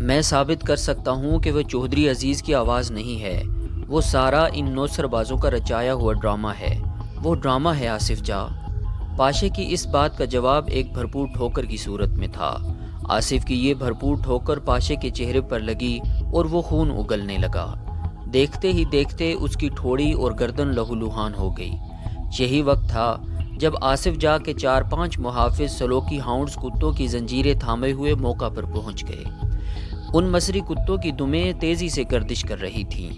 میں ثابت کر سکتا ہوں کہ وہ چودھری عزیز کی آواز نہیں ہے، وہ سارا ان 9 سربازوں کا رچایا ہوا ڈرامہ ہے۔ وہ ڈرامہ ہے آصف جاں۔ پاشے کی اس بات کا جواب ایک بھرپور ٹھوکر کی صورت میں تھا۔ آصف کی یہ بھرپور ٹھوکر پاشے کے چہرے پر لگی اور وہ خون اگلنے لگا۔ دیکھتے ہی دیکھتے اس کی ٹھوڑی اور گردن لہولہان ہو گئی۔ یہی وقت تھا جب آصف جاں کے 4-5 محافظ سلوکی ہاؤنڈز کتوں کی زنجیریں تھامے ہوئے موقع پر پہنچ گئے۔ ان مصری کتوں کی دمیں تیزی سے گردش کر رہی تھیں۔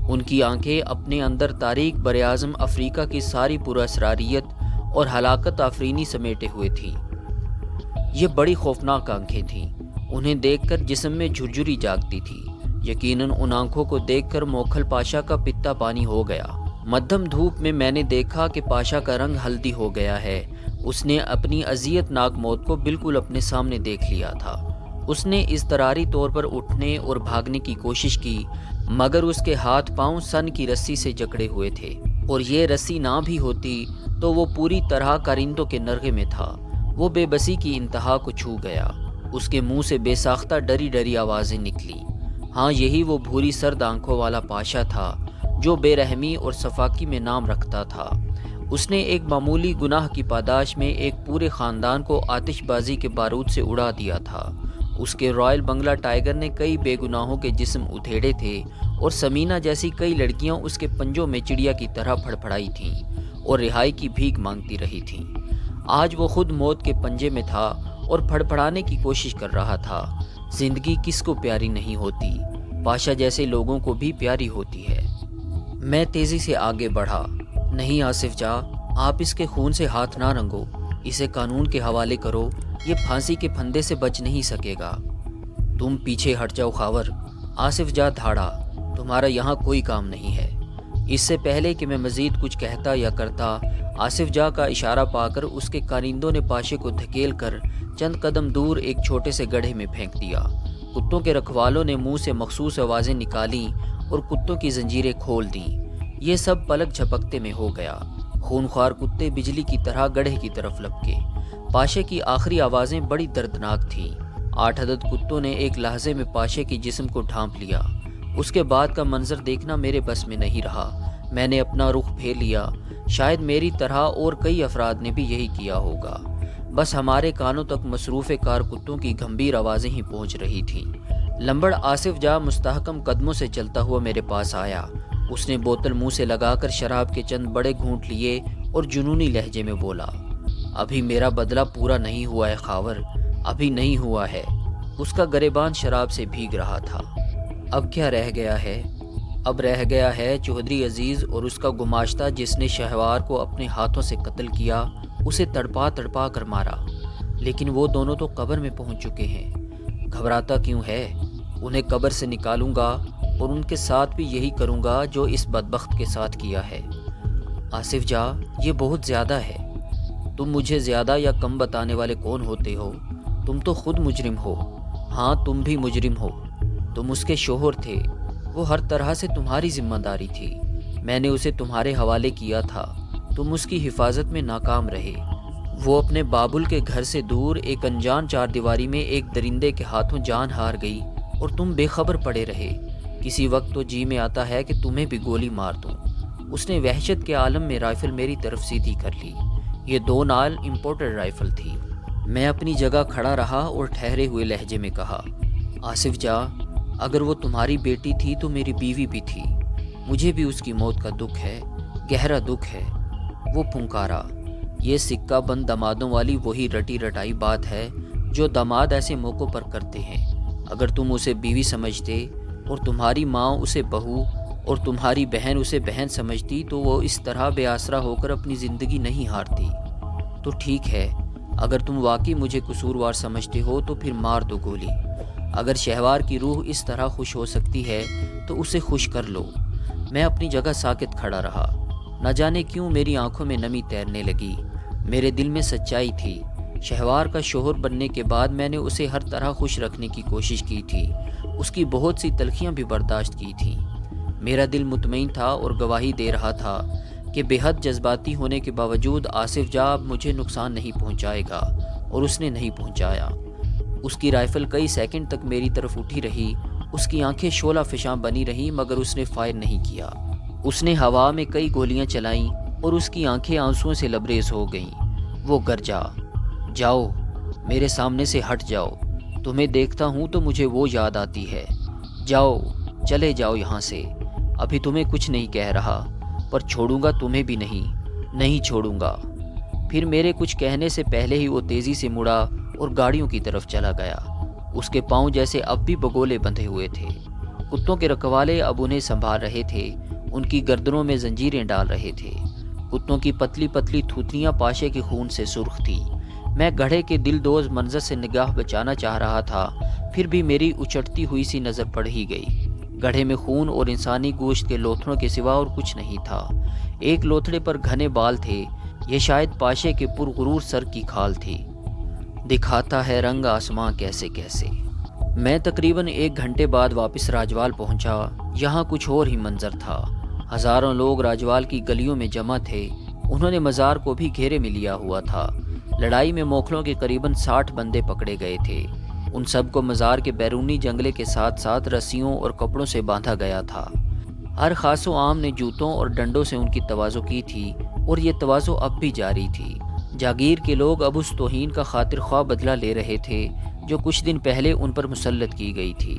ان کی آنکھیں اپنے اندر تاریک براعظم افریقہ کی ساری پراسراریت اور ہلاکت آفرینی سمیٹے ہوئے تھیں۔ یہ بڑی خوفناک آنکھیں تھیں۔ انہیں دیکھ کر جسم میں جھرجھری جاگتی تھی۔ یقیناً ان آنکھوں کو دیکھ کر موکھل پاشا کا پتا پانی ہو گیا۔ مدھم دھوپ میں میں نے دیکھا کہ پاشا کا رنگ ہلدی ہو گیا ہے۔ اس نے اپنی اذیت ناک موت کو بالکل اپنے سامنے دیکھ لیا تھا۔ اس نے اضطراری طور پر اٹھنے اور بھاگنے کی کوشش کی، مگر اس کے ہاتھ پاؤں سن کی رسی سے جکڑے ہوئے تھے، اور یہ رسی نہ بھی ہوتی تو وہ پوری طرح کارندوں کے نرغے میں تھا۔ وہ بے بسی کی انتہا کو چھو گیا۔ اس کے منہ سے بے ساختہ ڈری ڈری آوازیں نکلی۔ ہاں، یہی وہ بھوری سرد آنکھوں والا پاشا تھا جو بے رحمی اور صفاقی میں نام رکھتا تھا۔ اس نے ایک معمولی گناہ کی پاداش میں ایک پورے خاندان کو آتش بازی کے بارود سے اڑا دیا تھا۔ اس کے رائل بنگلہ ٹائیگر نے کئی بے گناہوں کے جسم ادھیڑے تھے، اور سمینہ جیسی کئی لڑکیاں اس کے پنجوں میں چڑیا کی طرح پھڑپھڑائی تھیں اور رہائی کی بھیک مانگتی رہی تھیں۔ آج وہ خود موت کے پنجے میں تھا اور پھڑپھڑانے کی کوشش کر رہا تھا۔ زندگی کس کو پیاری نہیں ہوتی؟ پاشا جیسے لوگوں کو بھی پیاری ہوتی ہے۔ میں تیزی سے آگے بڑھا۔ نہیں آصف جاں، آپ اس کے خون سے ہاتھ نہ رنگو، اسے قانون کے حوالے کرو، یہ پھانسی کے پھندے سے بچ نہیں سکے گا۔ تم پیچھے ہٹ جاؤ خاور، آصف جاں دھاڑا، تمہارا یہاں کوئی کام نہیں ہے۔ اس سے پہلے کہ میں مزید کچھ کہتا یا کرتا، آصف جاں کا اشارہ پا کر اس کے کارندوں نے پاشے کو دھکیل کر چند قدم دور ایک چھوٹے سے گڑھے میں پھینک دیا۔ کتوں کے رکھوالوں نے منہ سے مخصوص آوازیں نکالیں اور کتوں کی زنجیریں کھول دیں۔ یہ سب پلک جھپکتے میں ہو گیا۔ خونخوار کتے بجلی کی طرح گڑھے کی طرف لپکے۔ پاشے کی آخری آوازیں بڑی دردناک تھیں۔ 8 عدد کتوں نے ایک لحظے میں پاشے کی جسم کو ڈھانپ لیا۔ اس کے بعد کا منظر دیکھنا میرے بس میں نہیں رہا۔ میں نے اپنا رخ پھیر لیا۔ شاید میری طرح اور کئی افراد نے بھی یہی کیا ہوگا۔ بس ہمارے کانوں تک مصروف کار کتوں کی گھمبیر آوازیں ہی پہنچ رہی تھیں۔ لمبڑ آصف جاں مستحکم قدموں سے چلتا ہوا میرے پاس آیا۔ اس نے بوتل منہ سے لگا کر شراب کے چند بڑے گھونٹ لیے اور جنونی لہجے میں بولا، ابھی میرا بدلہ پورا نہیں ہوا ہے خاور، ابھی نہیں ہوا ہے۔ اس کا گریبان شراب سے بھیگ رہا تھا۔ اب کیا رہ گیا ہے؟ اب رہ گیا ہے چودھری عزیز اور اس کا گماشتہ جس نے شہوار کو اپنے ہاتھوں سے قتل کیا، اسے تڑپا تڑپا کر مارا۔ لیکن وہ دونوں تو قبر میں پہنچ چکے ہیں۔ گھبراتا کیوں ہے؟ انہیں قبر سے نکالوں گا اور ان کے ساتھ بھی یہی کروں گا جو اس بدبخت کے ساتھ کیا ہے۔ آصف جاں، یہ بہت زیادہ ہے۔ تم مجھے زیادہ یا کم بتانے والے کون ہوتے ہو؟ تم تو خود مجرم ہو۔ ہاں، تم بھی مجرم ہو۔ تم اس کے شوہر تھے۔ وہ ہر طرح سے تمہاری ذمہ داری تھی۔ میں نے اسے تمہارے حوالے کیا تھا۔ تم اس کی حفاظت میں ناکام رہے۔ وہ اپنے بابل کے گھر سے دور ایک انجان چار دیواری میں ایک درندے کے ہاتھوں جان ہار گئی اور تم بے خبر پڑے رہے۔ کسی وقت تو جی میں آتا ہے کہ تمہیں بھی گولی مار دوں۔ اس نے وحشت کے عالم میں رائفل میری طرف سیدھی کر لی۔ یہ 2 نال امپورٹڈ رائفل تھی۔ میں اپنی جگہ کھڑا رہا اور ٹھہرے ہوئے لہجے میں کہا، آصف جاں، اگر وہ تمہاری بیٹی تھی تو میری بیوی بھی تھی۔ مجھے بھی اس کی موت کا دکھ ہے، گہرا دکھ ہے۔ وہ پھنکارا، یہ سکہ بند دامادوں والی وہی رٹی رٹائی بات ہے جو داماد ایسے موقعوں پر کرتے ہیں۔ اگر تم اسے بیوی سمجھتے اور تمہاری ماں اسے بہو اور تمہاری بہن اسے بہن سمجھتی تو وہ اس طرح بے آسرا ہو کر اپنی زندگی نہیں ہارتی۔ تو ٹھیک ہے، اگر تم واقعی مجھے قصوروار سمجھتے ہو تو پھر مار دو گولی۔ اگر شہوار کی روح اس طرح خوش ہو سکتی ہے تو اسے خوش کر لو۔ میں اپنی جگہ ساکت کھڑا رہا۔ نہ جانے کیوں میری آنکھوں میں نمی تیرنے لگی۔ میرے دل میں سچائی تھی۔ شہوار کا شوہر بننے کے بعد میں نے اسے ہر طرح خوش رکھنے کی کوشش کی تھی۔ اس کی بہت سی تلخیاں بھی برداشت کی تھیں۔ میرا دل مطمئن تھا اور گواہی دے رہا تھا کہ بے حد جذباتی ہونے کے باوجود آصف جاں اب مجھے نقصان نہیں پہنچائے گا، اور اس نے نہیں پہنچایا۔ اس کی رائفل کئی سیکنڈ تک میری طرف اٹھی رہی، اس کی آنکھیں شعلہ فشاں بنی رہیں مگر اس نے فائر نہیں کیا۔ اس نے ہوا میں کئی گولیاں چلائیں اور اس کی آنکھیں آنسوؤں سے لبریز ہو گئیں۔ وہ گرجا، جاؤ، میرے سامنے سے ہٹ جاؤ، تمہیں دیکھتا ہوں تو مجھے وہ یاد آتی ہے، جاؤ، چلے جاؤ یہاں سے، ابھی تمہیں کچھ نہیں کہہ رہا، پر چھوڑوں گا تمہیں بھی نہیں چھوڑوں گا۔ پھر میرے کچھ کہنے سے پہلے ہی وہ تیزی سے مڑا اور گاڑیوں کی طرف چلا گیا۔ اس کے پاؤں جیسے اب بھی بگولے بندھے ہوئے تھے۔ کتوں کے رکھوالے اب انہیں سنبھال رہے تھے، ان کی گردنوں میں زنجیریں ڈال رہے تھے۔ کتوں کی پتلی پتلی تھوتنیاں پاشے کے خون سے سرخ تھی۔ میں گڑھے کے دل دوز منظر سے نگاہ بچانا چاہ رہا تھا، پھر بھی میری اچٹتی ہوئی سی نظر پڑ ہی گئی۔ گڑھے میں خون اور انسانی گوشت کے لوتھڑوں کے سوا اور کچھ نہیں تھا۔ ایک لوتھڑے پر گھنے بال تھے، یہ شاید پاشے کے پرغرور سر کی کھال تھی۔ دکھاتا ہے رنگ آسماں کیسے کیسے۔ میں تقریباً 1 گھنٹے بعد واپس راجوال پہنچا۔ یہاں کچھ اور ہی منظر تھا۔ ہزاروں لوگ راجوال کی گلیوں میں جمع تھے، انہوں نے مزار کو بھی گھیرے میں لیا ہوا تھا۔ لڑائی میں موکھلوں کے قریباً 60 بندے پکڑے گئے تھے۔ ان سب کو مزار کے بیرونی جنگلے کے ساتھ ساتھ رسیوں اور کپڑوں سے باندھا گیا تھا۔ ہر خاص و عام نے جوتوں اور ڈنڈوں سے ان کی تواضع کی تھی اور یہ تواضع اب بھی جاری تھی۔ جاگیر کے لوگ اب اس توہین کا خاطر خواہ بدلہ لے رہے تھے جو کچھ دن پہلے ان پر مسلط کی گئی تھی۔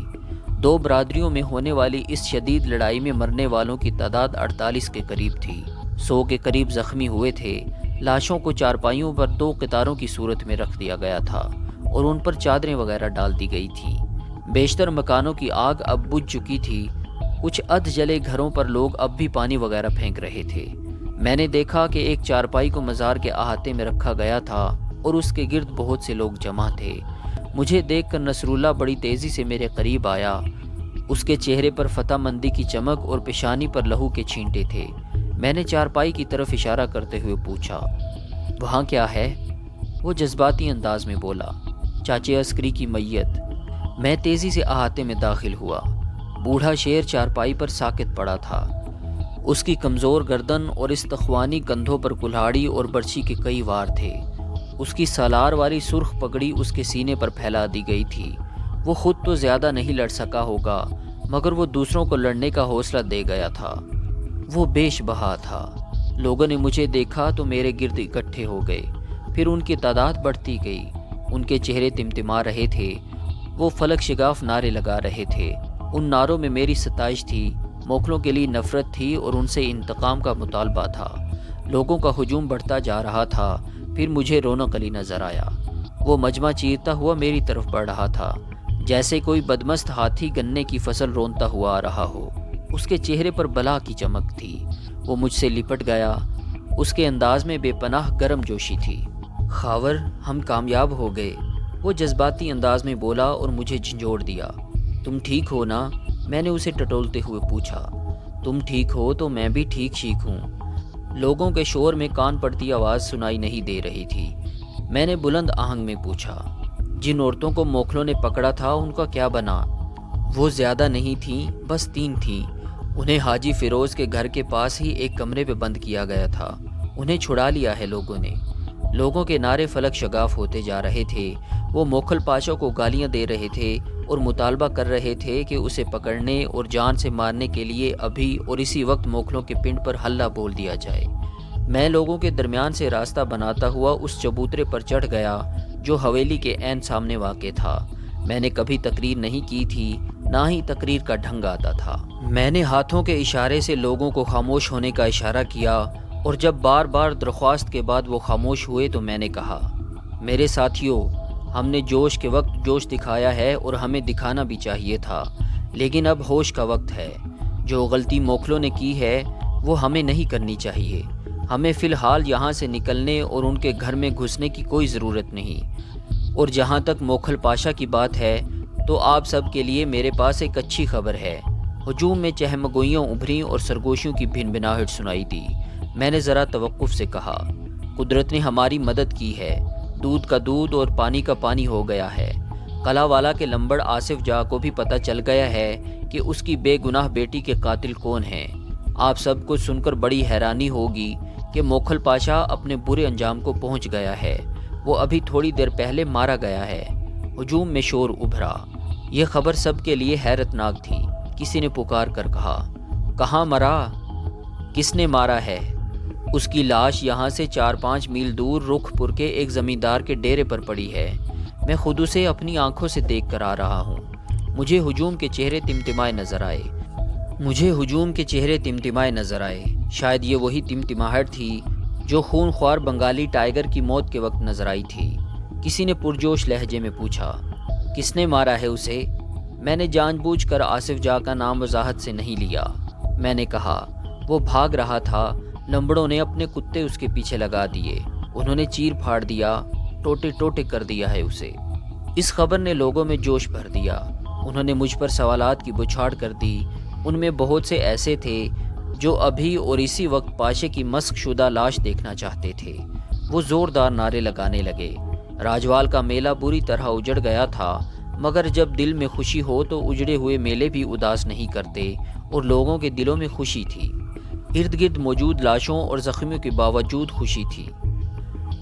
2 برادریوں میں ہونے والی اس شدید لڑائی میں مرنے والوں کی تعداد 48 کے قریب تھی۔ 100 کے قریب زخمی ہوئے تھے۔ لاشوں کو چارپائیوں پر 2 قطاروں کی صورت میں رکھ دیا گیا تھا اور ان پر چادریں وغیرہ ڈال دی گئی تھیں۔ بیشتر مکانوں کی آگ اب بجھ چکی تھی۔ کچھ ادھ جلے گھروں پر لوگ اب بھی پانی وغیرہ پھینک رہے تھے۔ میں نے دیکھا کہ ایک چارپائی کو مزار کے احاطے میں رکھا گیا تھا اور اس کے گرد بہت سے لوگ جمع تھے۔ مجھے دیکھ کر نصراللہ بڑی تیزی سے میرے قریب آیا۔ اس کے چہرے پر فتح مندی کی چمک اور پیشانی پر لہو کے چھینٹے تھے۔ میں نے چارپائی کی طرف اشارہ کرتے ہوئے پوچھا، وہاں کیا ہے؟ وہ جذباتی انداز میں بولا، چاچے عسکری کی میت۔ میں تیزی سے احاطے میں داخل ہوا۔ بوڑھا شیر چارپائی پر ساکت پڑا تھا۔ اس کی کمزور گردن اور استخوانی کندھوں پر کلہاڑی اور برچھی کے کئی وار تھے۔ اس کی سالار والی سرخ پگڑی اس کے سینے پر پھیلا دی گئی تھی۔ وہ خود تو زیادہ نہیں لڑ سکا ہوگا مگر وہ دوسروں کو لڑنے کا حوصلہ دے گیا تھا۔ وہ بیش بہا تھا۔ لوگوں نے مجھے دیکھا تو میرے گرد اکٹھے ہو گئے، پھر ان کی تعداد بڑھتی گئی۔ ان کے چہرے تمتما رہے تھے، وہ فلک شگاف نعرے لگا رہے تھے۔ ان نعروں میں میری ستائش تھی، موکھلوں کے لیے نفرت تھی اور ان سے انتقام کا مطالبہ تھا۔ لوگوں کا ہجوم بڑھتا جا رہا تھا۔ پھر مجھے رونق علی نظر آیا۔ وہ مجمع چیرتا ہوا میری طرف بڑھ رہا تھا، جیسے کوئی بدمست ہاتھی گنے کی فصل رونتا ہوا آ رہا ہو۔ اس کے چہرے پر بلا کی چمک تھی۔ وہ مجھ سے لپٹ گیا۔ اس کے انداز میں بے پناہ گرم جوشی تھی۔ خاور، ہم کامیاب ہو گئے، وہ جذباتی انداز میں بولا اور مجھے جھنجھوڑ دیا۔ تم ٹھیک ہو نا؟ میں نے اسے ٹٹولتے ہوئے پوچھا۔ تم ٹھیک ہو تو میں بھی ٹھیک ہوں۔ لوگوں کے شور میں کان پڑتی آواز سنائی نہیں دے رہی تھی۔ میں نے بلند آہنگ میں پوچھا، جن عورتوں کو موکھلوں نے پکڑا تھا ان کا کیا بنا؟ وہ زیادہ نہیں تھیں، بس 3 تھیں۔ انہیں حاجی فیروز کے گھر کے پاس ہی ایک کمرے پہ بند کیا گیا تھا۔ انہیں چھڑا لیا ہے لوگوں نے۔ لوگوں کے نعرے فلک شگاف ہوتے جا رہے تھے۔ وہ موکھل پاشا کو گالیاں دے رہے تھے اور مطالبہ کر رہے تھے کہ اسے پکڑنے اور جان سے مارنے کے لیے ابھی اور اسی وقت موکھلوں کے پنڈ پر حلہ بول دیا جائے۔ میں لوگوں کے درمیان سے راستہ بناتا ہوا اس چبوترے پر چڑھ گیا جو حویلی کے عین سامنے واقع تھا۔ میں نے کبھی تقریر نہیں کی تھی، نہ ہی تقریر کا ڈھنگ آتا تھا۔ میں نے ہاتھوں کے اشارے سے لوگوں کو خاموش ہونے کا اشارہ کیا اور جب بار بار درخواست کے بعد وہ خاموش ہوئے تو میں نے کہا، میرے ساتھیوں، ہم نے جوش کے وقت جوش دکھایا ہے اور ہمیں دکھانا بھی چاہیے تھا، لیکن اب ہوش کا وقت ہے۔ جو غلطی موکھلوں نے کی ہے وہ ہمیں نہیں کرنی چاہیے۔ ہمیں فی الحال یہاں سے نکلنے اور ان کے گھر میں گھسنے کی کوئی ضرورت نہیں۔ اور جہاں تک موکھل پاشا کی بات ہے تو آپ سب کے لیے میرے پاس ایک اچھی خبر ہے۔ ہجوم میں چہمگوئیاں ابھریں اور سرگوشیوں کی بھنبھناہٹ سنائی دی۔ میں نے ذرا توقف سے کہا، قدرت نے ہماری مدد کی ہے۔ دودھ کا دودھ اور پانی کا پانی ہو گیا ہے۔ قلعہ والا کے لمبڑ آصف جاں کو بھی پتہ چل گیا ہے کہ اس کی بے گناہ بیٹی کے قاتل کون ہیں۔ آپ سب کو سن کر بڑی حیرانی ہوگی کہ موکھل پاشا اپنے برے انجام کو پہنچ گیا ہے۔ وہ ابھی تھوڑی دیر پہلے مارا گیا ہے۔ ہجوم میں شور ابھرا۔ یہ خبر سب کے لیے حیرت ناک تھی۔ کسی نے پکار کر کہا، کہاں مرا؟ کس نے مارا ہے؟ اس کی لاش یہاں سے 4-5 میل دور رخ پور کے ایک زمیندار کے ڈیرے پر پڑی ہے۔ میں خود اسے اپنی آنکھوں سے دیکھ کر آ رہا ہوں۔ مجھے ہجوم کے چہرے تمتمائے نظر آئے۔ شاید یہ وہی تمتماہٹ تھی جو خون خوار بنگالی ٹائیگر کی موت کے وقت نظر آئی تھی۔ کسی نے پرجوش لہجے میں پوچھا، کس نے مارا ہے اسے؟ میں نے جان بوجھ کر آصف جا کا نام وضاحت سے نہیں لیا۔ میں نے کہا، وہ بھاگ رہا تھا، لمبڑوں نے اپنے کتے اس کے پیچھے لگا دیے، انہوں نے چیر پھاڑ دیا، ٹوٹے ٹوٹے کر دیا ہے اسے۔ اس خبر نے لوگوں میں جوش بھر دیا۔ انہوں نے مجھ پر سوالات کی بچھاڑ کر دی۔ ان میں بہت سے ایسے تھے جو ابھی اور اسی وقت پاشے کی مسخ شدہ لاش دیکھنا چاہتے تھے۔ وہ زوردار نعرے لگانے لگے۔ راجوال کا میلہ بری طرح اجڑ گیا تھا، مگر جب دل میں خوشی ہو تو اجڑے ہوئے میلے بھی اداس نہیں کرتے، اور لوگوں کے دلوں میں خوشی تھی۔ ارد گرد موجود لاشوں اور زخمیوں کے باوجود خوشی تھی۔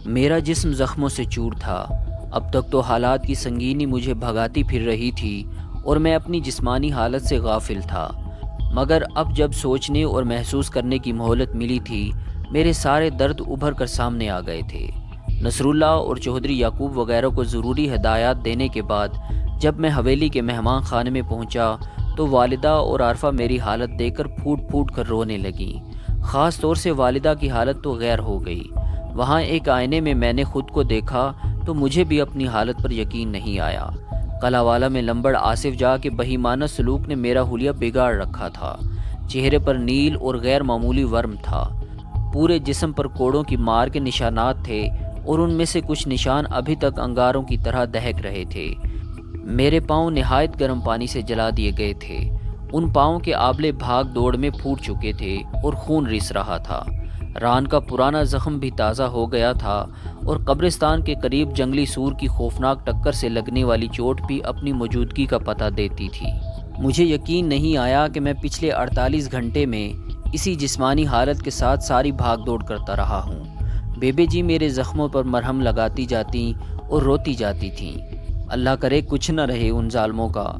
میرا جسم زخموں سے چور تھا۔ اب تک تو حالات کی سنگینی مجھے بھگاتی پھر رہی تھی اور میں اپنی جسمانی حالت سے غافل تھا، مگر اب جب سوچنے اور محسوس کرنے کی مہلت ملی تھی، میرے سارے درد ابھر کر سامنے آ گئے تھے۔ نصر اللہ اور چودھری یعقوب وغیرہ کو ضروری ہدایات دینے کے بعد جب میں حویلی کے مہمان خانے میں پہنچا تو والدہ اور عارفہ میری حالت دیکھ کر پھوٹ پھوٹ کر رونے لگیں۔ خاص طور سے والدہ کی حالت تو غیر ہو گئی۔ وہاں ایک آئینے میں میں نے خود کو دیکھا تو مجھے بھی اپنی حالت پر یقین نہیں آیا۔ قلعہ والا میں لمبڑ آصف جا کے بہیمانہ سلوک نے میرا حلیہ بگاڑ رکھا تھا۔ چہرے پر نیل اور غیر معمولی ورم تھا۔ پورے جسم پر کوڑوں کی مار کے نشانات تھے اور ان میں سے کچھ نشان ابھی تک انگاروں کی طرح دہک رہے تھے۔ میرے پاؤں نہایت گرم پانی سے جلا دیے گئے تھے۔ ان پاؤں کے آبلے بھاگ دوڑ میں پھوٹ چکے تھے اور خون رس رہا تھا۔ ران کا پرانا زخم بھی تازہ ہو گیا تھا اور قبرستان کے قریب جنگلی سور کی خوفناک ٹکر سے لگنے والی چوٹ بھی اپنی موجودگی کا پتہ دیتی تھی۔ مجھے یقین نہیں آیا کہ میں پچھلے 48 گھنٹے میں اسی جسمانی حالت کے ساتھ ساری بھاگ دوڑ کرتا رہا ہوں۔ بیبے جی میرے زخموں پر مرہم لگاتی جاتی اور روتی جاتی تھیں۔ اللہ کرے کچھ نہ رہے ان ظالموں کا،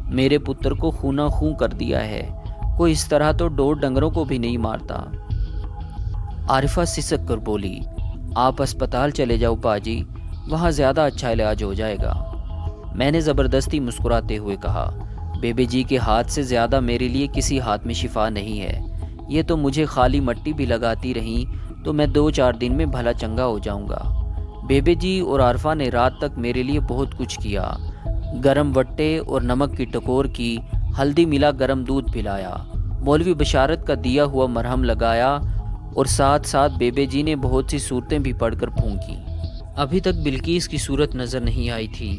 میرے پتر کو خونہ خوں کر دیا ہے، کوئی اس طرح تو ڈور ڈنگروں کو بھی نہیں مارتا۔ عارفہ سسک کر بولی، آپ اسپتال چلے جاؤ باجی، وہاں زیادہ اچھا علاج ہو جائے گا۔ میں نے زبردستی مسکراتے ہوئے کہا، بیبے جی کے ہاتھ سے زیادہ میرے لیے کسی ہاتھ میں شفا نہیں ہے۔ یہ تو مجھے خالی مٹی بھی لگاتی رہیں تو میں 2-4 دن میں بھلا چنگا ہو جاؤں گا۔ بیبے جی اور عارفہ نے رات تک میرے لیے بہت کچھ کیا۔ گرم وٹے اور نمک کی ٹکور کی، ہلدی ملا گرم دودھ پلایا، مولوی بشارت کا دیا ہوا مرہم لگایا اور ساتھ ساتھ بیبے جی نے بہت سی صورتیں بھی پڑھ کر پھونکی۔ ابھی تک بلقیس کی صورت نظر نہیں آئی تھی،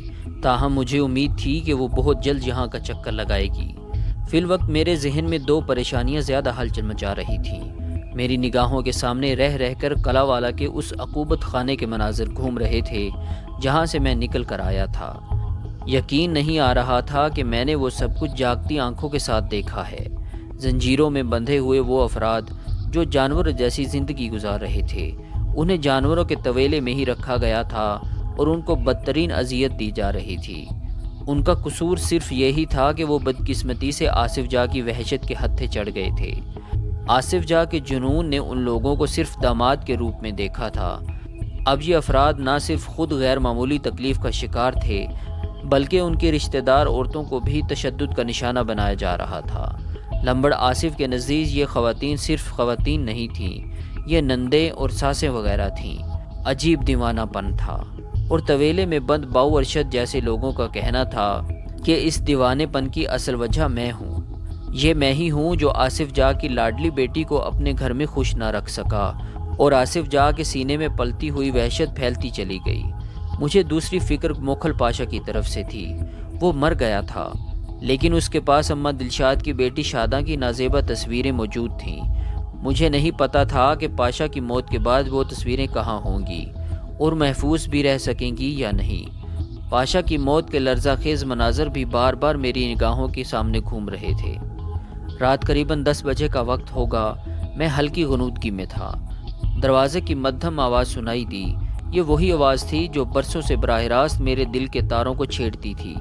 تاہم مجھے امید تھی کہ وہ بہت جلد یہاں کا چکر لگائے گی۔ فی الوقت میرے ذہن میں 2 پریشانیاں زیادہ ہلچل مچا رہی تھیں۔ میری نگاہوں کے سامنے رہ رہ کر قلعہ والا کے اس عقوبت خانے کے مناظر گھوم رہے تھے جہاں سے میں نکل کر آیا تھا۔ یقین نہیں آ رہا تھا کہ میں نے وہ سب کچھ جاگتی آنکھوں کے ساتھ دیکھا ہے۔ زنجیروں میں بندھے ہوئے وہ افراد جو جانور جیسی زندگی گزار رہے تھے، انہیں جانوروں کے طویلے میں ہی رکھا گیا تھا اور ان کو بدترین اذیت دی جا رہی تھی۔ ان کا قصور صرف یہی تھا کہ وہ بدقسمتی سے آصف جا کی وحشت کے ہتھے چڑھ گئے تھے۔ آصف جا کے جنون نے ان لوگوں کو صرف داماد کے روپ میں دیکھا تھا۔ اب یہ افراد نہ صرف خود غیر معمولی تکلیف کا شکار تھے، بلکہ ان کے رشتہ دار عورتوں کو بھی تشدد کا نشانہ بنایا جا رہا تھا۔ لمبڑ آصف کے نزدیک یہ خواتین صرف خواتین نہیں تھیں، یہ نندیں اور ساسیں وغیرہ تھیں۔ عجیب دیوانہ پن تھا، اور طویلے میں بند باؤ ارشد جیسے لوگوں کا کہنا تھا کہ اس دیوانے پن کی اصل وجہ میں ہوں۔ یہ میں ہی ہوں جو آصف جا کی لاڈلی بیٹی کو اپنے گھر میں خوش نہ رکھ سکا اور آصف جا کے سینے میں پلتی ہوئی وحشت پھیلتی چلی گئی۔ مجھے دوسری فکر موکھل پاشا کی طرف سے تھی۔ وہ مر گیا تھا، لیکن اس کے پاس اماں دلشاد کی بیٹی شاداں کی نازیبہ تصویریں موجود تھیں۔ مجھے نہیں پتا تھا کہ پاشا کی موت کے بعد وہ تصویریں کہاں ہوں گی اور محفوظ بھی رہ سکیں گی یا نہیں۔ پاشا کی موت کے لرزہ خیز مناظر بھی بار بار میری نگاہوں کے سامنے گھوم رہے تھے۔ رات قریباً 10 بجے کا وقت ہوگا۔ میں ہلکی غنودگی میں تھا۔ دروازے کی مدھم آواز سنائی دی۔ یہ وہی آواز تھی جو برسوں سے براہ راست میرے دل کے تاروں کو چھیڑتی تھی۔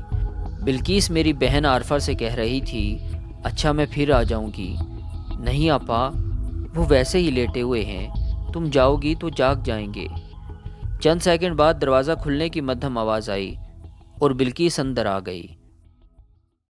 بلقیس میری بہن عارفہ سے کہہ رہی تھی، اچھا میں پھر آ جاؤں گی۔ نہیں آپا، وہ ویسے ہی لیٹے ہوئے ہیں، تم جاؤ گی تو جاگ جائیں گے۔ چند سیکنڈ بعد دروازہ کھلنے کی مدھم آواز آئی اور بلقیس اندر آ گئی۔